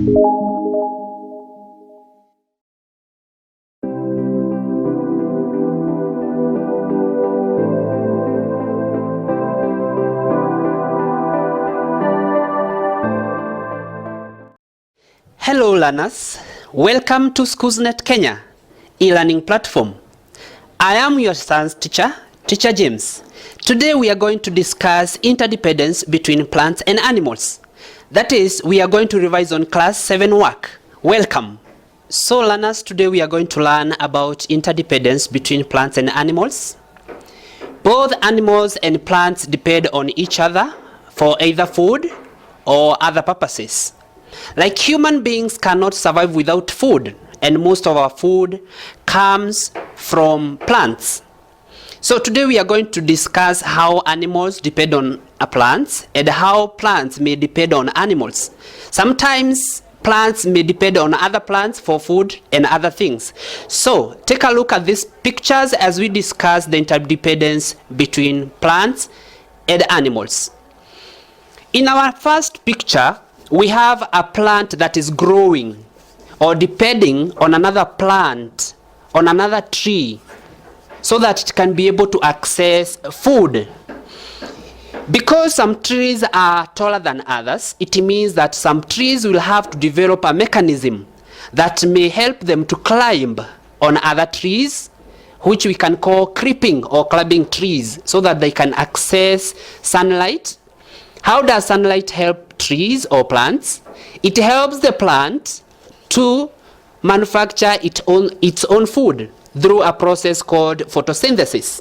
Hello learners, welcome to Schoolsnet Kenya e-learning platform. I am your science teacher, Teacher James. Today we are going to discuss interdependence between plants and animals. That is, we are going to revise on class 7 work. Welcome. So learners, today we are going to learn about interdependence between plants and animals. Both animals and plants depend on each other for either food or other purposes. Like human beings cannot survive without food, and most of our food comes from plants. So today we are going to discuss how animals depend on plants and how plants may depend on animals. Sometimes plants may depend on other plants for food and other things. So take a look at these pictures as we discuss the interdependence between plants and animals. In our first picture, we have a plant that is growing or depending on another plant, on another tree, so that it can be able to access food. Because some trees are taller than others, it means that some trees will have to develop a mechanism that may help them to climb on other trees, which we can call creeping or climbing trees, so that they can access sunlight. How does sunlight help trees or plants? It helps the plant to manufacture its own food through a process called photosynthesis.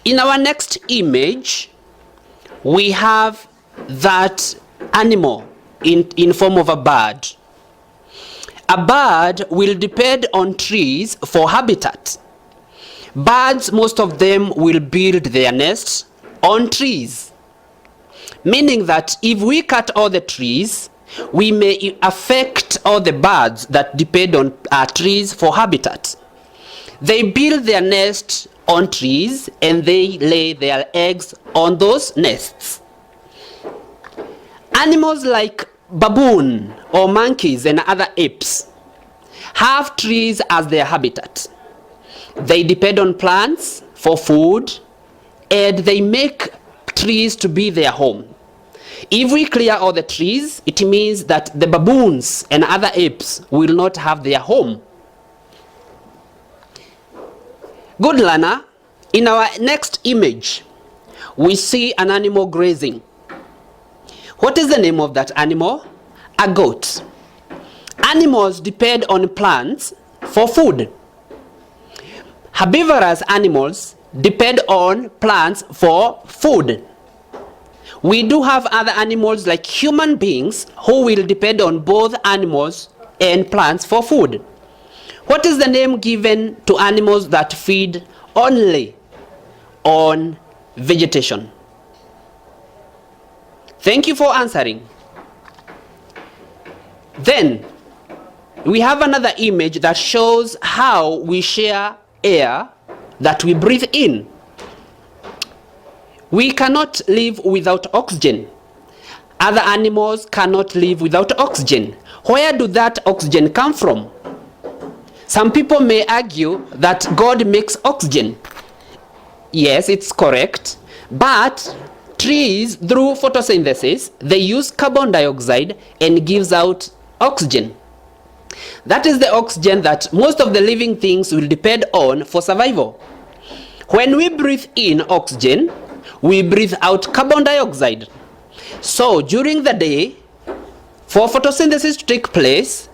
In our next image, we have that animal in form of a bird. A bird will depend on trees for habitat. Birds, most of them will build their nests on trees. Meaning that if we cut all the trees, we may affect all the birds that depend on trees for habitat. They build their nests on trees and they lay their eggs on those nests. Animals like baboon or monkeys and other apes have trees as their habitat. They depend on plants for food and they make trees to be their home. If we clear all the trees, it means that the baboons and other apes will not have their home. Good learner, in our next image, we see an animal grazing. What is the name of that animal? A goat. Animals depend on plants for food. Herbivorous animals depend on plants for food. We do have other animals like human beings who will depend on both animals and plants for food. What is the name given to animals that feed only on vegetation? Thank you for answering. Then we have another image that shows how we share air that we breathe in. We cannot live without oxygen. Other animals cannot live without oxygen. Where do that oxygen come from? Some people may argue that God makes oxygen. Yes, it's correct. But trees, through photosynthesis, they use carbon dioxide and gives out oxygen. That is the oxygen that most of the living things will depend on for survival. When we breathe in oxygen, we breathe out carbon dioxide. So during the day, for photosynthesis to take place,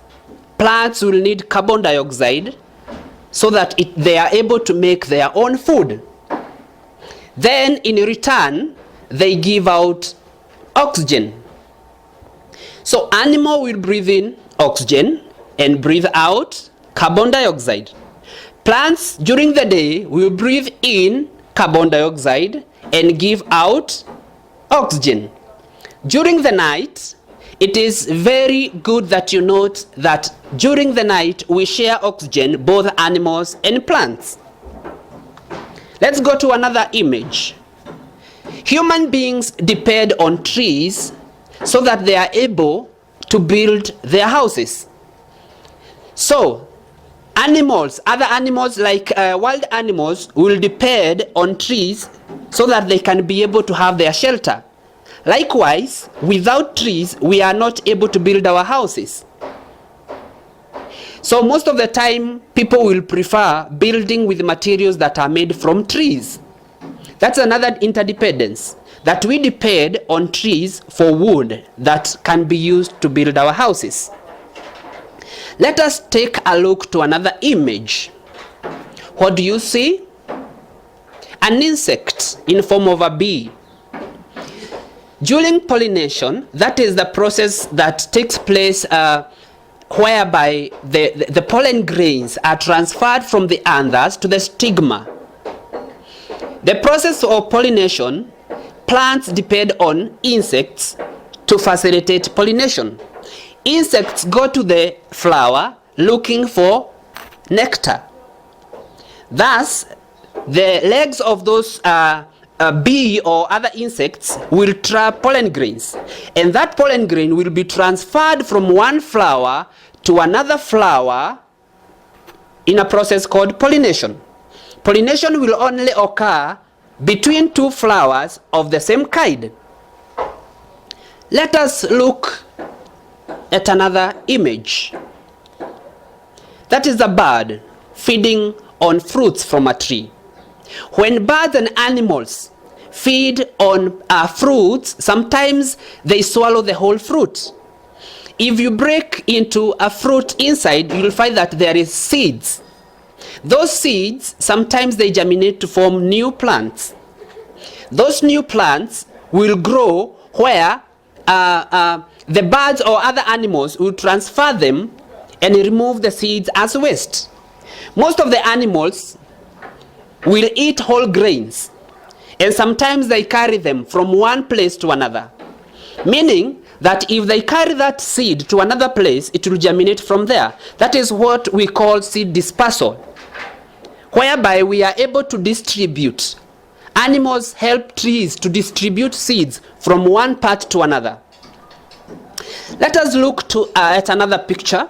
plants will need carbon dioxide so that they are able to make their own food. Then in return, they give out oxygen. So animal will breathe in oxygen and breathe out carbon dioxide. Plants during the day will breathe in carbon dioxide and give out oxygen. During the night, it is very good that you note that during the night we share oxygen, both animals and plants. Let's go to another image. Human beings depend on trees so that they are able to build their houses. So animals, other animals like wild animals will depend on trees so that they can be able to have their shelter. Likewise, without trees, we are not able to build our houses. So most of the time, people will prefer building with materials that are made from trees. That's another interdependence, that we depend on trees for wood that can be used to build our houses. Let us take a look to another image. What do you see? An insect in form of a bee. During pollination, that is the process that takes place whereby the pollen grains are transferred from the anthers to the stigma. The process of pollination, plants depend on insects to facilitate pollination. Insects go to the flower looking for nectar. Thus, the legs of those bee or other insects will trap pollen grains, and that pollen grain will be transferred from one flower to another flower in a process called pollination. Pollination will only occur between two flowers of the same kind. Let us look at another image. That is a bird feeding on fruits from a tree. When birds and animals feed on fruits, sometimes they swallow the whole fruit. If you break into a fruit inside, you will find that there is seeds. Those seeds, sometimes they germinate to form new plants. Those new plants will grow where the birds or other animals will transfer them and remove the seeds as waste. Most of the animals will eat whole grains, and sometimes they carry them from one place to another, meaning that if they carry that seed to another place, it will germinate from there. That is what we call seed dispersal, whereby we are able to distribute. Animals help trees to distribute seeds from one part to another. Let us look at another picture.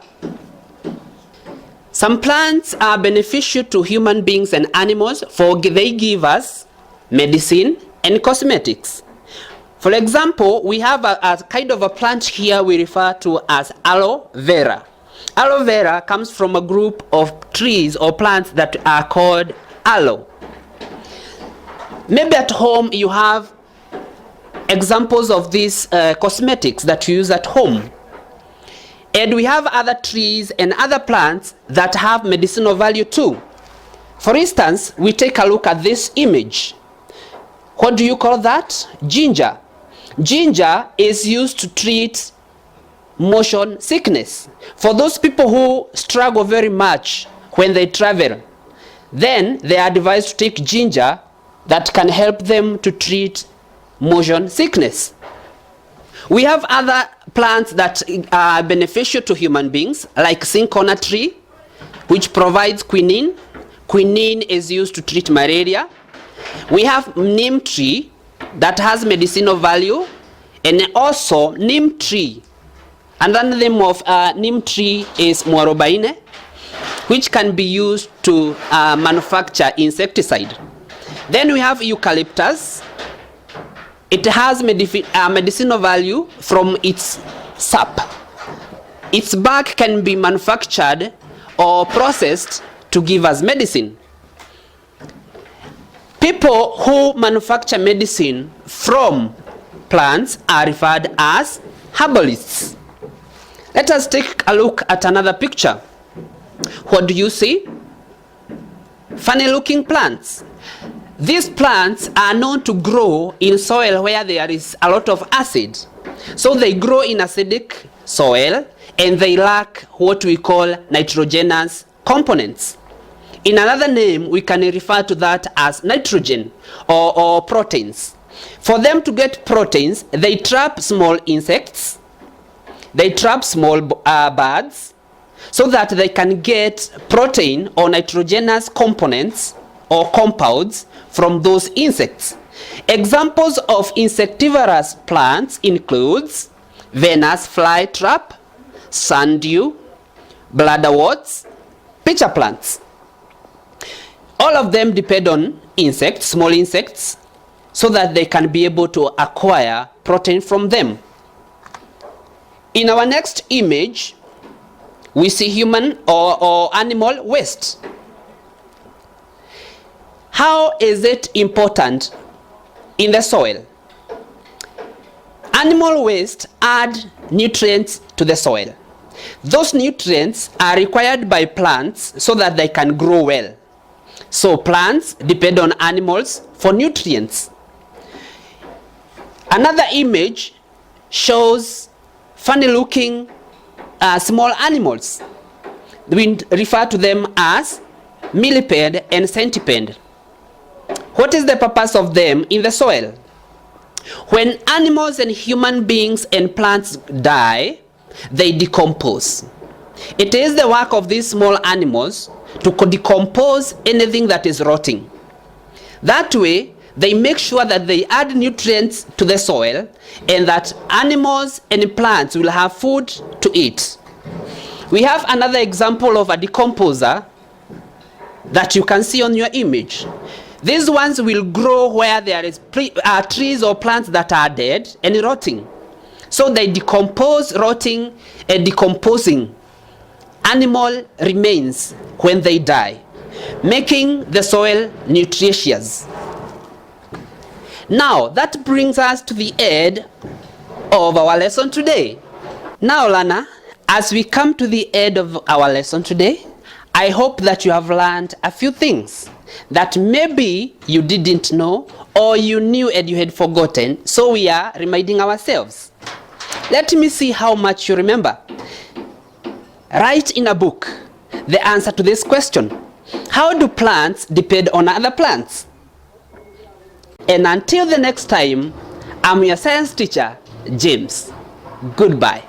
Some plants are beneficial to human beings and animals, for they give us medicine and cosmetics. For example, we have a kind of a plant here we refer to as aloe vera. Aloe vera comes from a group of trees or plants that are called aloe. Maybe at home you have examples of these cosmetics that you use at home. And we have other trees and other plants that have medicinal value too. For instance, we take a look at this image. What do you call that? Ginger. Ginger is used to treat motion sickness. For those people who struggle very much when they travel, then they are advised to take ginger that can help them to treat motion sickness. We have other plants that are beneficial to human beings, like cinchona tree, which provides quinine. Quinine is used to treat malaria. We have neem tree that has medicinal value, and also neem tree. Another name of neem tree is mwarobaine, which can be used to manufacture insecticide. Then we have eucalyptus. It has medicinal value from its sap. Its bark can be manufactured or processed to give us medicine. People who manufacture medicine from plants are referred as herbalists. Let us take a look at another picture. What do you see? Funny looking plants. These plants are known to grow in soil where there is a lot of acid. So they grow in acidic soil and they lack what we call nitrogenous components. In another name, we can refer to that as nitrogen or proteins. For them to get proteins, they trap small insects, they trap small birds, so that they can get protein or nitrogenous components or compounds from those insects. Examples of insectivorous plants includes Venus flytrap, sundew, bladderworts, pitcher plants. All of them depend on insects, small insects, so that they can be able to acquire protein from them. In our next image, we see human or animal waste. How is it important in the soil? Animal waste add nutrients to the soil. Those nutrients are required by plants so that they can grow well. So plants depend on animals for nutrients. Another image shows funny looking small animals. We refer to them as millipede and centipede. What is the purpose of them in the soil? When animals and human beings and plants die, they decompose. It is the work of these small animals to decompose anything that is rotting. That way, they make sure that they add nutrients to the soil and that animals and plants will have food to eat. We have another example of a decomposer that you can see on your image. These ones will grow where there is trees or plants that are dead and rotting. So they decompose, rotting and decomposing animal remains when they die, making the soil nutritious. Now that brings us to the end of our lesson today. Now, Lana, as we come to the end of our lesson today, I hope that you have learned a few things that maybe you didn't know or you knew and you had forgotten, so we are reminding ourselves. Let me see how much you remember. Write in a book the answer to this question. How do plants depend on other plants? And until the next time, I'm your science teacher, James. Goodbye.